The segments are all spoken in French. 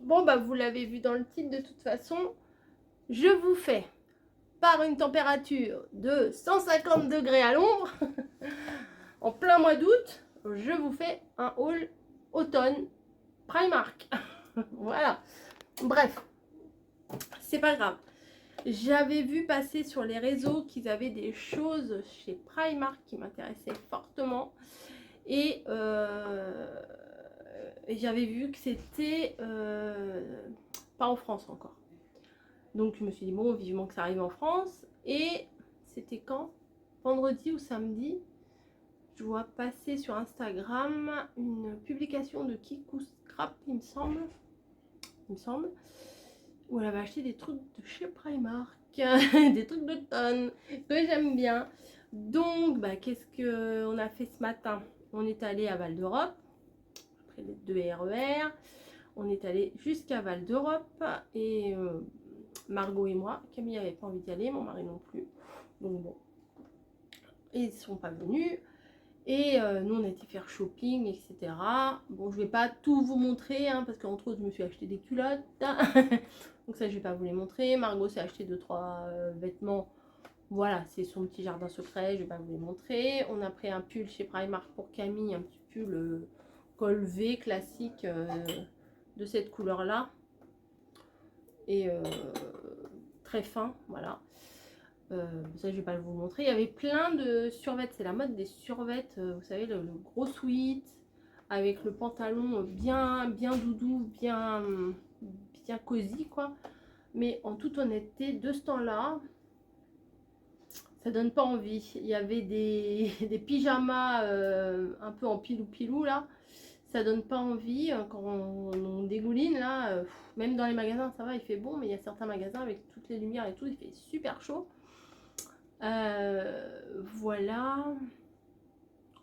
Bon, bah vous l'avez vu dans le titre de toute façon. Je vous fais, par une température de 150 degrés à l'ombre, en plein mois d'août, je vous fais un haul automne Primark. Voilà. Bref, c'est pas grave. J'avais vu passer sur les réseaux qu'ils avaient des choses chez Primark qui m'intéressaient fortement. Et j'avais vu que c'était pas en France encore. Donc je me suis dit, bon, vivement que ça arrive en France. Et c'était quand? Vendredi ou samedi, je vois passer sur Instagram une publication de Kikou Scrap, il me semble, où elle avait acheté des trucs de chez Primark, des trucs d'automne que j'aime bien. Donc, bah, qu'est-ce qu'on a fait ce matin? On est allé à Val d'Europe, après les 2 RER. On est allé jusqu'à Val d'Europe et Margot et moi. Camille n'avait pas envie d'y aller, mon mari non plus. Donc bon, ils ne sont pas venus. Et nous, on a été faire shopping, etc. Bon, je vais pas tout vous montrer, hein, parce qu'entre autres, je me suis acheté des culottes. Donc ça, je vais pas vous les montrer. Margot s'est acheté 2-3 vêtements. Voilà, c'est son petit jardin secret, je vais pas vous les montrer. On a pris un pull chez Primark pour Camille, un petit pull col V classique de cette couleur-là. Et très fin, voilà. Ça, je vais pas vous montrer. Il y avait plein de survêtements. C'est la mode des survêtements. Vous savez, le gros sweat avec le pantalon bien doudou, bien cosy, quoi. Mais en toute honnêteté, de ce temps-là, ça donne pas envie. Il y avait des pyjamas un peu en pilou là. Ça donne pas envie quand on dégouline là. Même dans les magasins, ça va, il fait bon, mais il y a certains magasins avec toutes les lumières et tout, il fait super chaud. Voilà.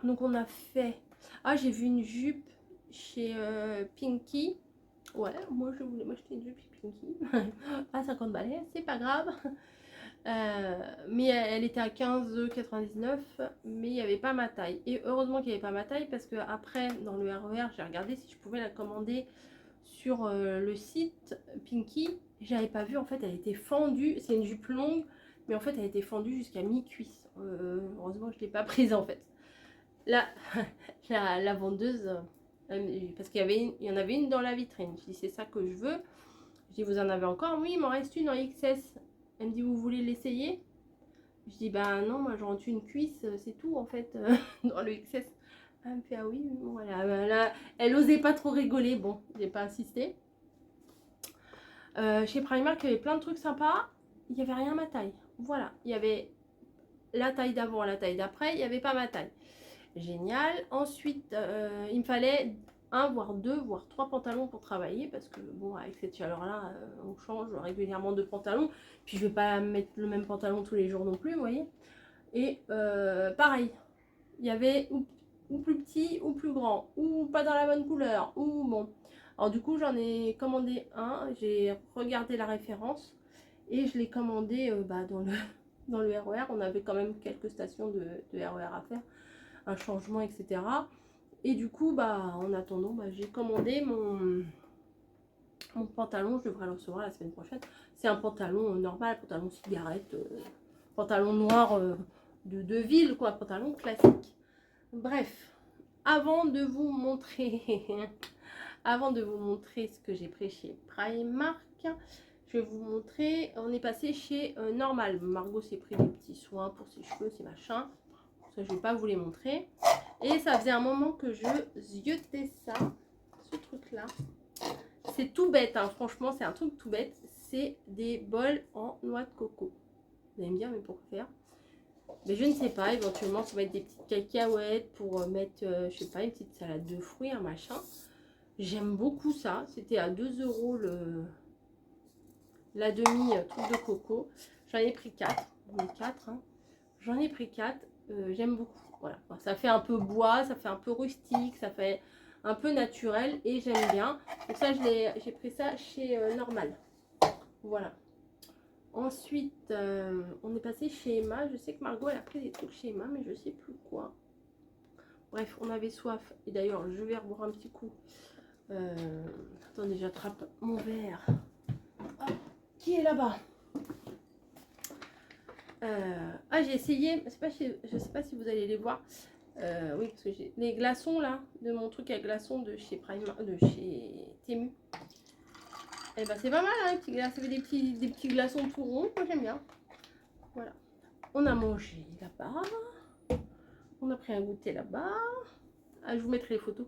Donc on a fait. Ah, j'ai vu une jupe chez Pinky. Ouais, moi je voulais m'acheter une jupe chez Pinky à 50 balais, c'est pas grave. Mais elle était à 15,99, mais il n'y avait pas ma taille. Et heureusement qu'il n'y avait pas ma taille parce que après dans le RER, j'ai regardé si je pouvais la commander sur le site Pinky. J'avais pas vu, en fait elle était fendue. C'est une jupe longue, mais en fait elle était fendue jusqu'à mi-cuisse. Heureusement je ne l'ai pas prise en fait. Là, la vendeuse, parce qu'il y en avait une dans la vitrine. Je dis c'est ça que je veux. Je dis vous en avez encore? Oui, il m'en reste une en XS. Elle me dit vous voulez l'essayer? Je dis ben non, moi je rentre une cuisse, c'est tout en fait dans le XS. Elle me fait ah oui, voilà. Ben, là, elle osait pas trop rigoler. Bon, j'ai pas insisté. Chez Primark, il y avait plein de trucs sympas. Il n'y avait rien à ma taille. Voilà, il y avait la taille d'avant, la taille d'après. Il n'y avait pas ma taille. Génial. Ensuite, il me fallait un, voire deux, voire trois pantalons pour travailler parce que bon, avec cette chaleur-là, on change régulièrement de pantalon. Puis je vais pas mettre le même pantalon tous les jours non plus, vous voyez. Et pareil, il y avait ou plus petit ou plus grand, ou pas dans la bonne couleur, ou bon. Alors du coup, j'en ai commandé un, j'ai regardé la référence et je l'ai commandé dans le RER. On avait quand même quelques stations de RER à faire, un changement, etc. Et du coup, bah, en attendant, bah, j'ai commandé mon pantalon. Je devrais le recevoir la semaine prochaine. C'est un pantalon normal, pantalon cigarette, pantalon noir de ville, quoi, pantalon classique. Bref, avant de vous montrer, avant de vous montrer ce que j'ai pris chez Primark, je vais vous montrer. On est passé chez Normal. Margot s'est pris des petits soins pour ses cheveux, ses machins. Ça, je vais pas vous les montrer. Et ça faisait un moment que je ziotais ça, ce truc-là. C'est tout bête, hein. Franchement, c'est un truc tout bête. C'est des bols en noix de coco. Vous allez me dire, mais pourquoi faire? Mais je ne sais pas, éventuellement, ça va être des petites cacahuètes pour mettre, je sais pas, une petite salade de fruits, un machin. J'aime beaucoup ça. C'était à 2 € la demi truc de coco. J'en ai pris 4. Hein. J'en ai pris 4. J'aime beaucoup. Voilà. Ça fait un peu bois, ça fait un peu rustique, ça fait un peu naturel et j'aime bien. Donc ça, j'ai pris ça chez Normal. Voilà. Ensuite, on est passé chez Emma. Je sais que Margot, elle a pris des trucs chez Emma, mais je sais plus quoi. Bref, on avait soif. Et d'ailleurs, je vais reboire un petit coup Attendez, j'attrape mon verre. Hop, qui est là-bas? J'ai essayé, je sais pas si vous allez les voir. Oui, parce que j'ai les glaçons là, de mon truc à glaçons de chez de chez Temu. Et ben c'est pas mal, hein, les petits glaçons. Ça fait des petits glaçons tout ronds. Moi j'aime bien. Voilà. On a mangé là-bas. On a pris un goûter là-bas. Ah, je vous mettrai les photos.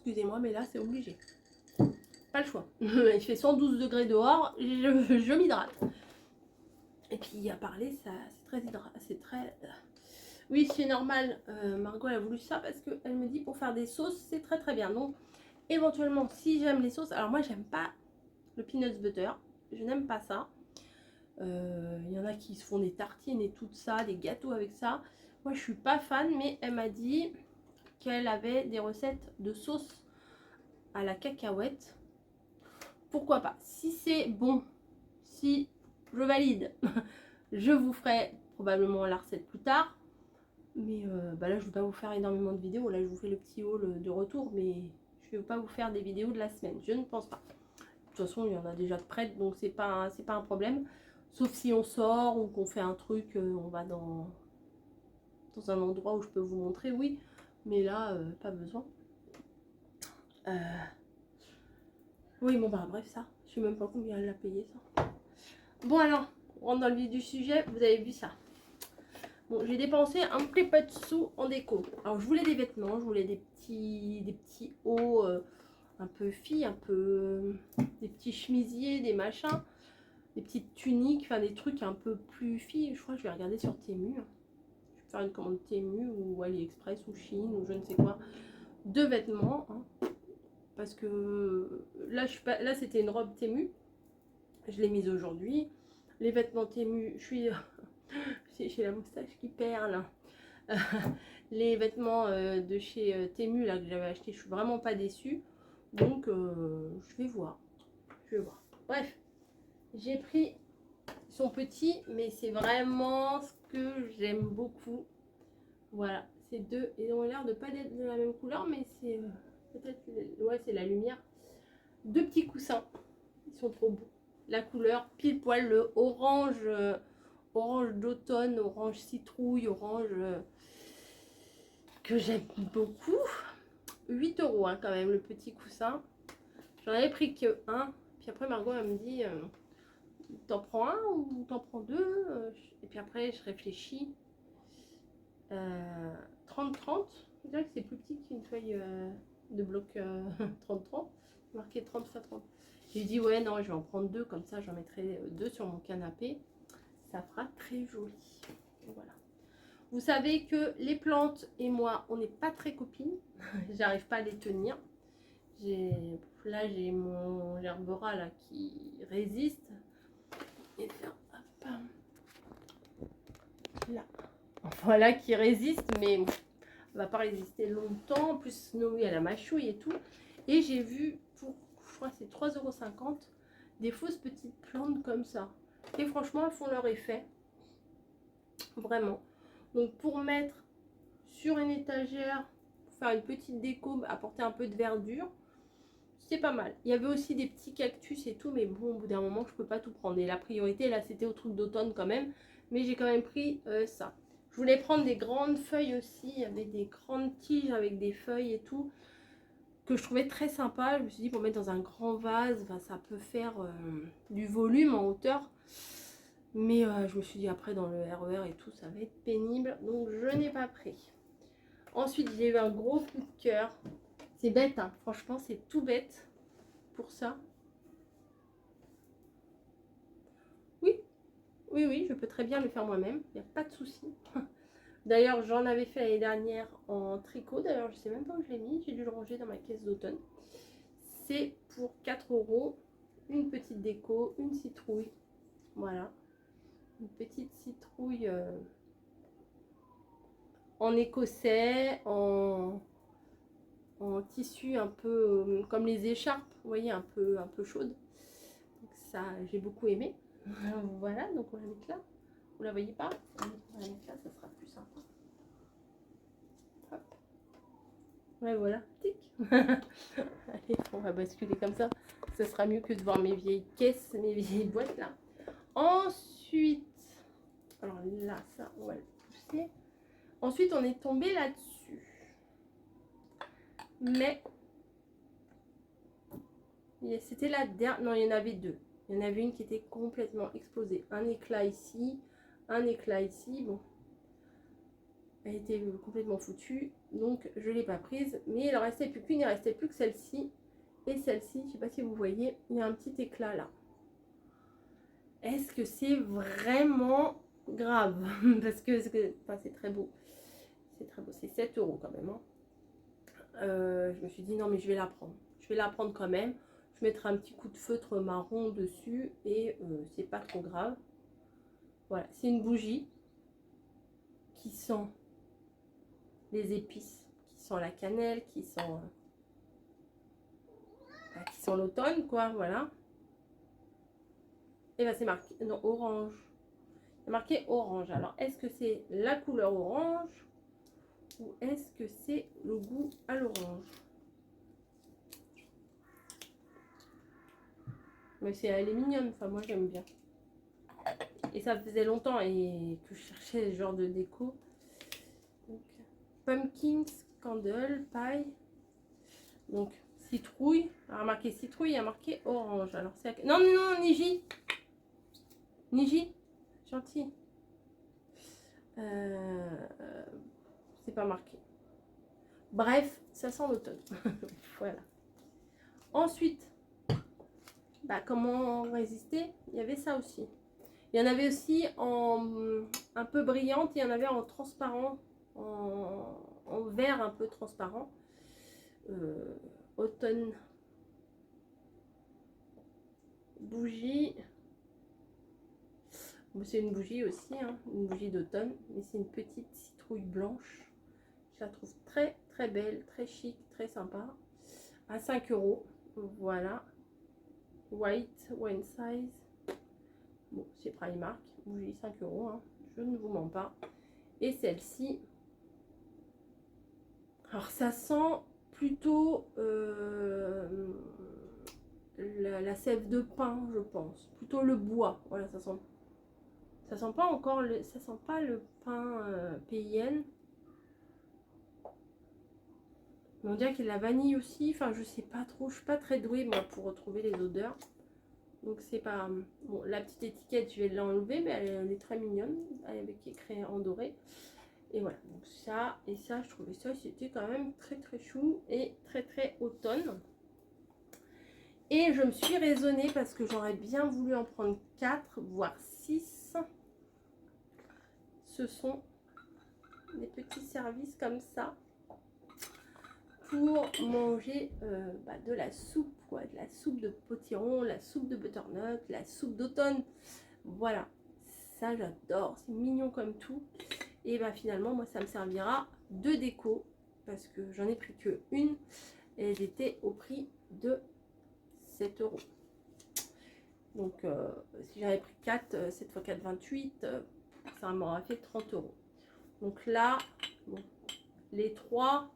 Excusez-moi, mais là c'est obligé. Pas le choix. Il fait 112 degrés dehors, je m'hydrate. Et puis à parler, ça c'est très hydratant. C'est très. Oui, c'est normal. Margot elle a voulu ça parce qu'elle me dit pour faire des sauces, c'est très très bien. Donc éventuellement, si j'aime les sauces, alors moi j'aime pas le peanut butter, je n'aime pas ça. Il y en a qui se font des tartines et tout ça, des gâteaux avec ça. Moi je suis pas fan, mais elle m'a dit qu'elle avait des recettes de sauce à la cacahuète. Pourquoi pas? Si c'est bon, si je valide, je vous ferai probablement la recette plus tard. Mais là, je ne vais pas vous faire énormément de vidéos. Là, je vous fais le petit haul de retour. Mais je ne vais pas vous faire des vidéos de la semaine. Je ne pense pas. De toute façon, il y en a déjà de prêtes. Donc, c'est pas un problème. Sauf si on sort ou qu'on fait un truc. On va dans un endroit où je peux vous montrer. Oui. Mais là, pas besoin. Oui, bon, bah bref, ça. Je ne sais même pas combien elle a payé, ça. Bon, alors, on rentre dans le vif du sujet. Vous avez vu ça. Bon, j'ai dépensé un petit peu de sous en déco. Alors, je voulais des vêtements, je voulais des petits hauts un peu filles, un peu des petits chemisiers, des machins, des petites tuniques, enfin des trucs un peu plus filles. Je crois que je vais regarder sur Temu. Je vais faire une commande Temu ou AliExpress ou Chine ou je ne sais quoi de vêtements. Hein. Parce que là, là c'était une robe Temu. Je l'ai mise aujourd'hui. Les vêtements Temu, je suis... j'ai la moustache qui perle. Les vêtements de chez Temu là que j'avais acheté, je suis vraiment pas déçue. Donc je vais voir. Bref, j'ai pris son petit, mais c'est vraiment ce que j'aime beaucoup. Voilà, ces deux, ils ont l'air de pas être de la même couleur, mais c'est peut-être, ouais, c'est la lumière. Deux petits coussins, ils sont trop beaux. La couleur pile poil le orange, orange d'automne, orange citrouille, orange que j'aime beaucoup. 8 € hein, quand même le petit coussin. J'en avais pris que un. Puis après Margot elle me dit t'en prends un ou t'en prends deux. Et puis après je réfléchis. 30-30. Je dirais que c'est plus petit qu'une feuille de bloc 30-30. Marqué 30 x 30. J'ai dit ouais non je vais en prendre deux. Comme ça j'en mettrai deux sur mon canapé. Ça fera très joli. Voilà. Vous savez que les plantes et moi, on n'est pas très copines. J'arrive pas à les tenir. Là, j'ai mon gerbera là qui résiste. Et là, hop, là. Voilà, qui résiste, mais elle va pas résister longtemps. En plus, Snowy, elle a mâchouille et tout. Et j'ai vu pour, je crois que c'est 3,50 € des fausses petites plantes comme ça. Et franchement, elles font leur effet. Vraiment. Donc, pour mettre sur une étagère, pour faire une petite déco, apporter un peu de verdure, c'est pas mal. Il y avait aussi des petits cactus et tout, mais bon, au bout d'un moment, je peux pas tout prendre. Et la priorité, là, c'était au truc d'automne quand même. Mais j'ai quand même pris ça. Je voulais prendre des grandes feuilles aussi. Il y avait des grandes tiges avec des feuilles et tout, que je trouvais très sympa. Je me suis dit, pour mettre dans un grand vase, enfin, ça peut faire du volume en hauteur. Mais je me suis dit, après, dans le RER et tout, ça va être pénible. Donc, je n'ai pas pris. Ensuite, j'ai eu un gros coup de cœur. C'est bête, hein. Franchement, c'est tout bête pour ça. Oui, oui, je peux très bien le faire moi-même. Il n'y a pas de souci. D'ailleurs, j'en avais fait l'année dernière en tricot. D'ailleurs, je ne sais même pas où je l'ai mis. J'ai dû le ranger dans ma caisse d'automne. C'est pour 4 €. Une petite déco, une citrouille. Voilà. Une petite citrouille en écossais, en tissu un peu comme les écharpes, vous voyez, un peu chaude. Donc ça, j'ai beaucoup aimé. Voilà, donc on va la mettre là. Vous la voyez pas? On va la mettre là, ça sera plus sympa. Hop. Ouais, voilà. Tic. Allez, on va basculer comme ça. Ça sera mieux que de voir mes vieilles caisses, mes vieilles boîtes là. Ensuite, alors là, ça, on va le pousser. Ensuite, on est tombé là-dessus. Mais c'était la dernière. Non, il y en avait deux. Il y en avait une qui était complètement explosée. Un éclat ici, un éclat ici. Bon, elle était complètement foutue. Donc, je ne l'ai pas prise. Mais il en restait plus qu'une. Il ne restait plus que celle-ci. Et celle-ci, je ne sais pas si vous voyez, il y a un petit éclat là. Est-ce que c'est vraiment grave? Parce que enfin, c'est très beau. C'est très beau. C'est 7 € quand même. Hein. Je me suis dit non, mais je vais la prendre. Je vais la prendre quand même. Je mettrai un petit coup de feutre marron dessus et c'est pas trop grave. Voilà, c'est une bougie qui sent les épices, qui sent la cannelle, qui sent l'automne, quoi, voilà. Et ben c'est marqué, non, orange. C'est marqué orange. Alors, est-ce que c'est la couleur orange ou est-ce que c'est le goût à l'orange? Mais elle est mignonne, enfin moi j'aime bien. Et ça faisait longtemps et que je cherchais ce genre de déco. Donc, pumpkin candle, paille. Donc citrouille. Il y a marqué citrouille, il y a marqué orange. Alors c'est non non non Niji. Niji, gentil. C'est pas marqué. Bref, ça sent l'automne. Voilà. Ensuite, bah, comment résister? Il y avait ça aussi. Il y en avait aussi en un peu brillante, il y en avait en transparent, en vert un peu transparent. Automne. Bougie. C'est une bougie aussi, hein, une bougie d'automne, mais c'est une petite citrouille blanche. Je la trouve très très belle, très chic, très sympa. À 5 €. Voilà. White, one size. Bon, c'est Primark. Bougie 5 €. Hein. Je ne vous mens pas. Et celle-ci. Alors ça sent plutôt la sève de pin, je pense. Plutôt le bois. Voilà, ça sent. Ça sent pas encore ça sent pas le pain PIN. Mais on dirait qu'il y a de la vanille aussi. Enfin, je sais pas trop. Je suis pas très douée moi pour retrouver les odeurs. Donc c'est pas bon. La petite étiquette, je vais l'enlever, mais elle est très mignonne avec écrit en doré. Et voilà. Donc ça et ça, je trouvais ça c'était quand même très très chou et très très automne. Et je me suis raisonnée parce que j'aurais bien voulu en prendre 4 voire 6. Ce sont des petits services comme ça pour manger de la soupe, quoi, de la soupe de potiron, la soupe de butternut, la soupe d'automne. Voilà, ça j'adore, c'est mignon comme tout. Et bah finalement, moi ça me servira de déco parce que j'en ai pris que une et elles étaient au prix de 7 €. Donc si j'avais pris 4, 7 x 4, 28, ça m'aura fait 30 €. Donc là, bon, les 3,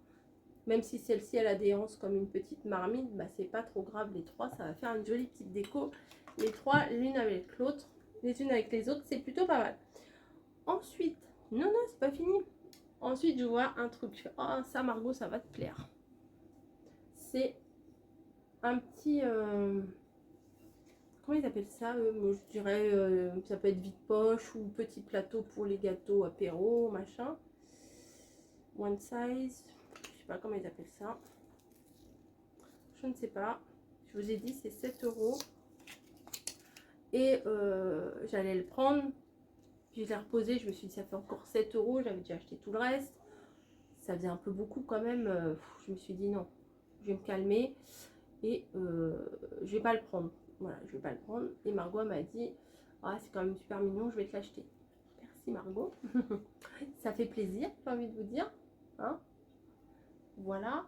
même si celle-ci elle a des anses comme une petite marmite, bah c'est pas trop grave, les 3 ça va faire une jolie petite déco. Les 3 l'une avec l'autre, les unes avec les autres, c'est plutôt pas mal. Ensuite, non c'est pas fini. Ensuite je vois un truc, oh ça Margot ça va te plaire. C'est un petit, comment ils appellent ça moi, je dirais, ça peut être vide-poche ou petit plateau pour les gâteaux apéro, machin. One size, je sais pas comment ils appellent ça. Je ne sais pas. Je vous ai dit, c'est 7 €. Et j'allais le prendre. Puis je l'ai reposé. Je me suis dit, ça fait encore 7 €. J'avais déjà acheté tout le reste. Ça faisait un peu beaucoup quand même. Je me suis dit, non, je vais me calmer. Et je vais pas le prendre. Voilà, je vais pas le prendre. Et Margot m'a dit, ah, c'est quand même super mignon, je vais te l'acheter. Merci Margot. Ça fait plaisir, j'ai envie de vous dire. Hein, voilà.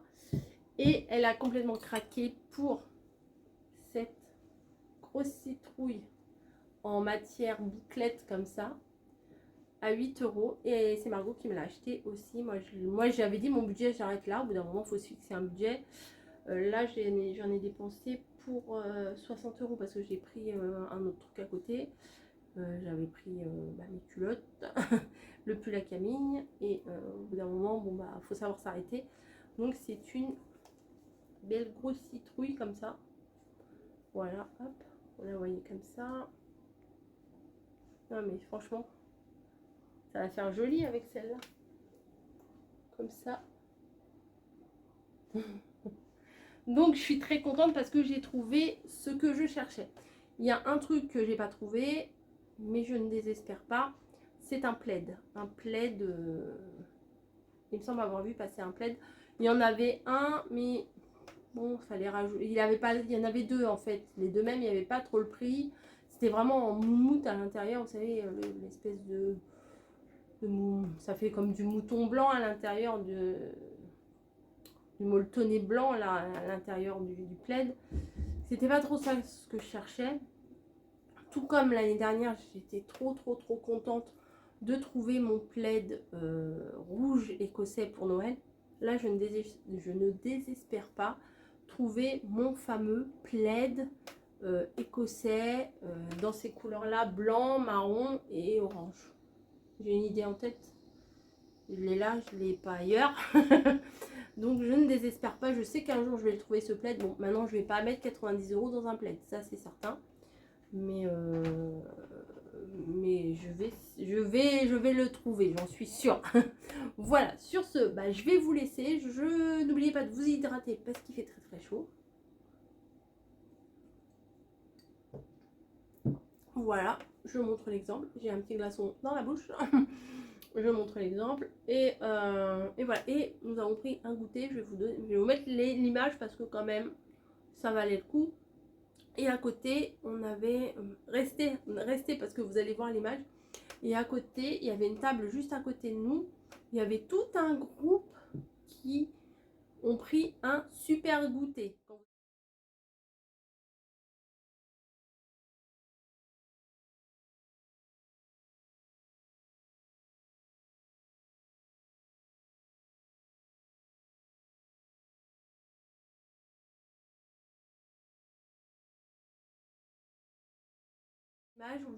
Et elle a complètement craqué pour cette grosse citrouille en matière bouclette comme ça à 8 €. Et c'est Margot qui me l'a acheté aussi. Moi j'avais dit mon budget j'arrête là. Au bout d'un moment il faut se fixer un budget. Là j'en ai dépensé pour 60 € parce que j'ai pris un autre truc à côté. J'avais pris mes culottes, le pull à Camille. Et au bout d'un moment, bon bah faut savoir s'arrêter. Donc c'est une belle grosse citrouille comme ça. Voilà, hop, vous la voyez comme ça. Non mais franchement, ça va faire joli avec celle-là. Comme ça. Donc je suis très contente parce que j'ai trouvé ce que je cherchais. Il y a un truc que j'ai pas trouvé, mais je ne désespère pas. C'est un plaid. Un plaid, il me semble avoir vu passer un plaid. Il y en avait un, mais bon, il fallait rajouter. Il y en avait deux en fait. Les deux mêmes, il n'y avait pas trop le prix. C'était vraiment en moumoute à l'intérieur. Vous savez, l'espèce de ça fait comme du mouton blanc à l'intérieur du molletonné blanc là à l'intérieur du plaid. C'était pas trop ça ce que je cherchais. Tout comme l'année dernière, j'étais trop contente de trouver mon plaid rouge écossais pour Noël. Là, je ne désespère pas trouver mon fameux plaid écossais dans ces couleurs-là, blanc, marron et orange. J'ai une idée en tête. Je l'ai là, je ne l'ai pas ailleurs. Donc je ne désespère pas. Je sais qu'un jour je vais le trouver ce plaid. Bon, maintenant je ne vais pas mettre 90 € dans un plaid, ça c'est certain. Mais je vais le trouver, j'en suis sûre. Voilà, sur ce, je vais vous laisser. N'oubliez pas de vous hydrater parce qu'il fait très chaud. Voilà, je montre l'exemple. J'ai un petit glaçon dans la bouche. Je montre l'exemple. Et voilà. Et nous avons pris un goûter. Je vais vous mettre l'image parce que quand même, ça valait le coup. Et à côté, on avait resté parce que vous allez voir l'image. Et à côté, il y avait une table juste à côté de nous. Il y avait tout un groupe qui ont pris un super goûter.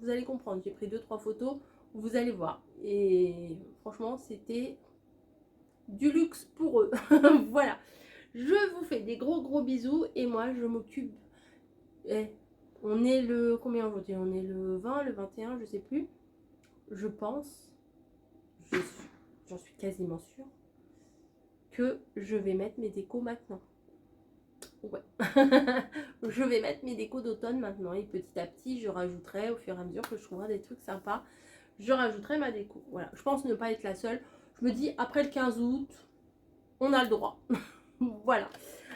Vous allez comprendre. J'ai pris 2-3 photos. Vous allez voir. Et franchement, c'était du luxe pour eux. Voilà. Je vous fais des gros bisous. Et moi, je m'occupe. On est le... Combien aujourd'hui? On est le 20, le 21, je sais plus. Je pense. J'en suis quasiment sûre. Que je vais mettre mes décos maintenant. Ouais. Je vais mettre mes décos d'automne maintenant. Et petit à petit, je rajouterai au fur et à mesure que je trouverai des trucs sympas. Je rajouterai ma déco. Voilà. Je pense ne pas être la seule. Je me dis, après le 15 août, on a le droit. Voilà.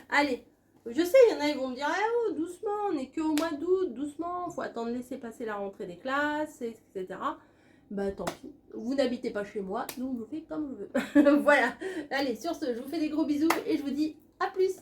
Allez. Je sais, il y en a, ils vont me dire, oh, doucement, on n'est qu'au mois d'août, doucement, faut attendre de laisser passer la rentrée des classes, etc. Bah tant pis, vous n'habitez pas chez moi, donc je fais comme je veux. Voilà. Allez, sur ce, je vous fais des gros bisous et je vous dis à plus.